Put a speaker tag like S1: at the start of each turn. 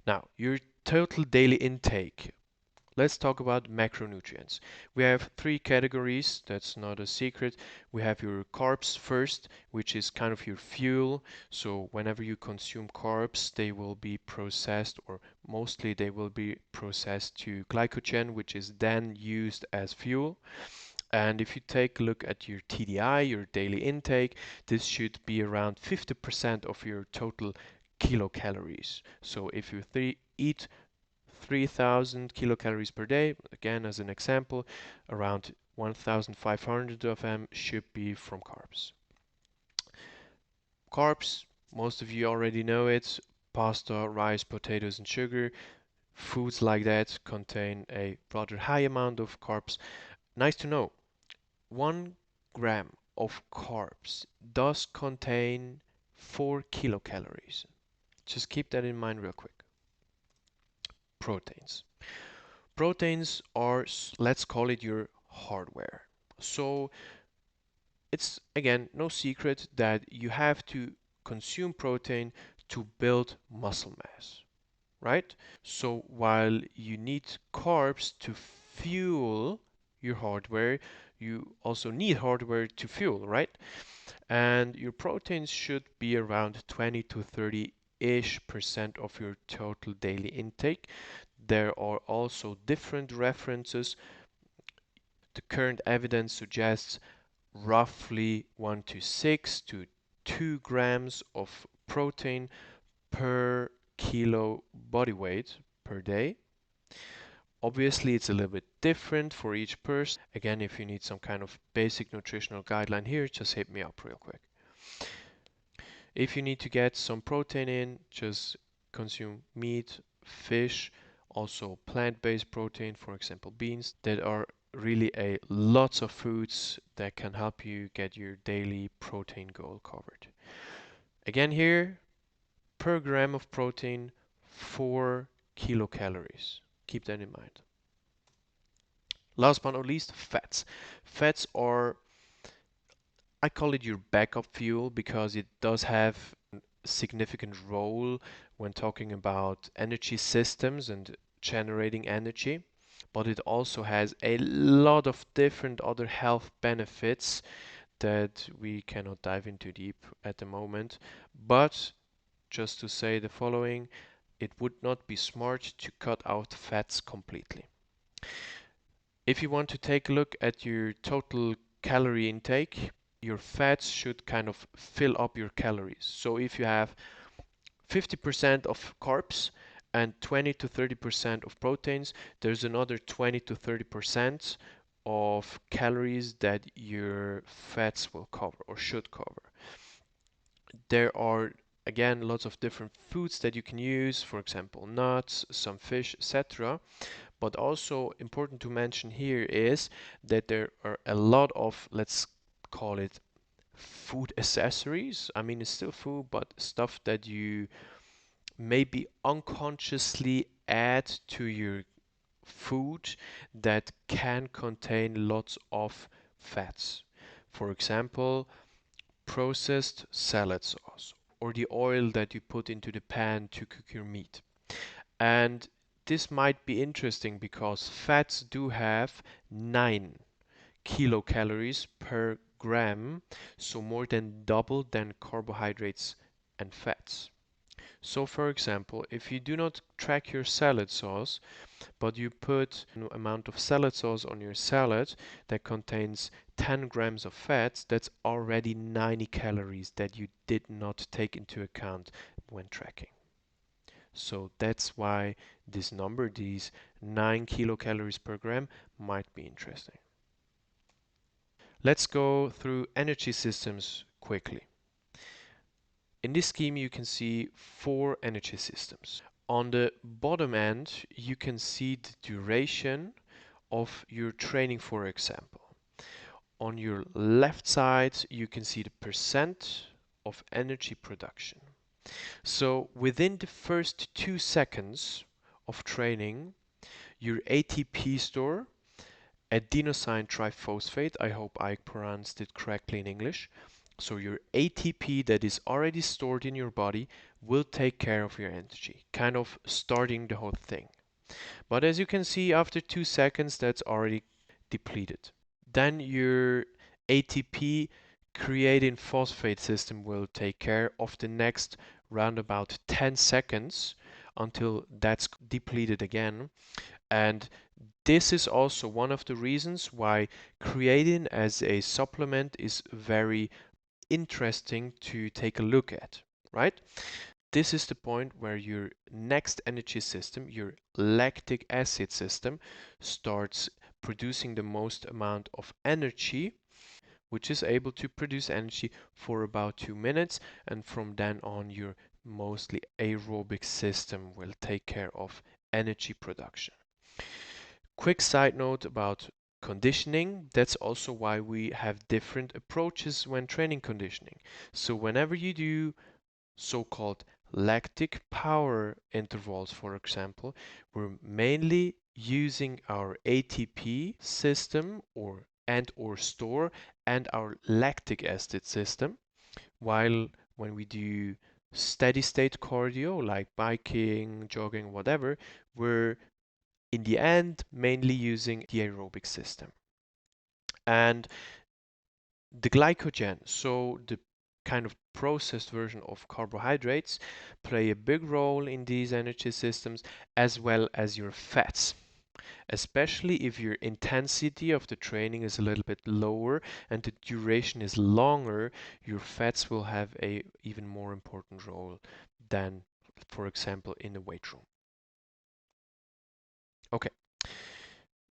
S1: Now, your total daily intake. Let's talk about macronutrients. We have three categories, that's not a secret. We have your carbs first, which is kind of your fuel. So whenever you consume carbs, they will be processed, or mostly they will be processed to glycogen, which is then used as fuel. And if you take a look at your TDI, your daily intake, this should be around 50% of your total kilocalories. So if you eat 3,000 kilocalories per day, again as an example, around 1,500 of them should be from carbs. Carbs, most of you already know it, pasta, rice, potatoes and sugar. Foods like that contain a rather high amount of carbs. Nice to know, 1 gram of carbs does contain 4 kilocalories. Just keep that in mind real quick. Proteins. Proteins are, let's call it your hardware. So it's again no secret that you have to consume protein to build muscle mass, right? So while you need carbs to fuel your hardware, you also need hardware to fuel, right? And your proteins should be around 20 to 30-ish% of your total daily intake. There are also different references. The current evidence suggests roughly 1 to 6 to 2 grams of protein per kilo body weight per day. Obviously, it's a little bit different for each person. Again, if you need some kind of basic nutritional guideline here, just hit me up real quick. If you need to get some protein in, just consume meat, fish, also plant-based protein, for example beans. That are really a lots of foods that can help you get your daily protein goal covered. Again here, per gram of protein, 4 kilocalories. Keep that in mind. Last but not least, fats. Fats are, I call it your backup fuel because it does have a significant role when talking about energy systems and generating energy, but it also has a lot of different other health benefits that we cannot dive into deep at the moment. But just to say the following, it would not be smart to cut out fats completely. If you want to take a look at your total calorie intake, your fats should kind of fill up your calories. So if you have 50% of carbs and 20 to 30% of proteins, there's another 20 to 30% of calories that your fats will cover or should cover. There are again lots of different foods that you can use, for example nuts, some fish, etc. But also important to mention here is that there are a lot of, let's call it, food accessories. I mean, it's still food, but stuff that you maybe unconsciously add to your food that can contain lots of fats. For example, processed salad sauce or the oil that you put into the pan to cook your meat. And this might be interesting because fats do have 9 kilocalories per gram, so more than double than carbohydrates and fats. So for example, if you do not track your salad sauce, but you put an amount of salad sauce on your salad that contains 10 grams of fats, that's already 90 calories that you did not take into account when tracking. So that's why this number, these 9 kilocalories per gram, might be interesting. Let's go through energy systems quickly. In this scheme, you can see 4 energy systems. On the bottom end, you can see the duration of your training, for example. On your left side, you can see the percent of energy production. So within the first 2 seconds of training, your ATP store, adenosine triphosphate, I hope I pronounced it correctly in English, So your ATP that is already stored in your body will take care of your energy, kind of starting the whole thing. But as you can see, after 2 seconds, that's already depleted. Then your ATP creatine phosphate system will take care of the next round about 10 seconds until that's depleted again. And this is also one of the reasons why creatine as a supplement is very interesting to take a look at, right? This is the point where your next energy system, your lactic acid system, starts producing the most amount of energy, which is able to produce energy for about 2 minutes. And from then on, your mostly aerobic system will take care of energy production. Quick side note about conditioning. That's also why we have different approaches when training conditioning. So whenever you do so-called lactic power intervals, for example, we're mainly using our ATP system or store and our lactic acid system, while when we do steady state cardio like biking, jogging, whatever, we're in the end mainly using the aerobic system. And the glycogen, so the kind of processed version of carbohydrates, play a big role in these energy systems, as well as your fats. Especially if your intensity of the training is a little bit lower and the duration is longer, your fats will have a even more important role than, for example, in the weight room. Okay,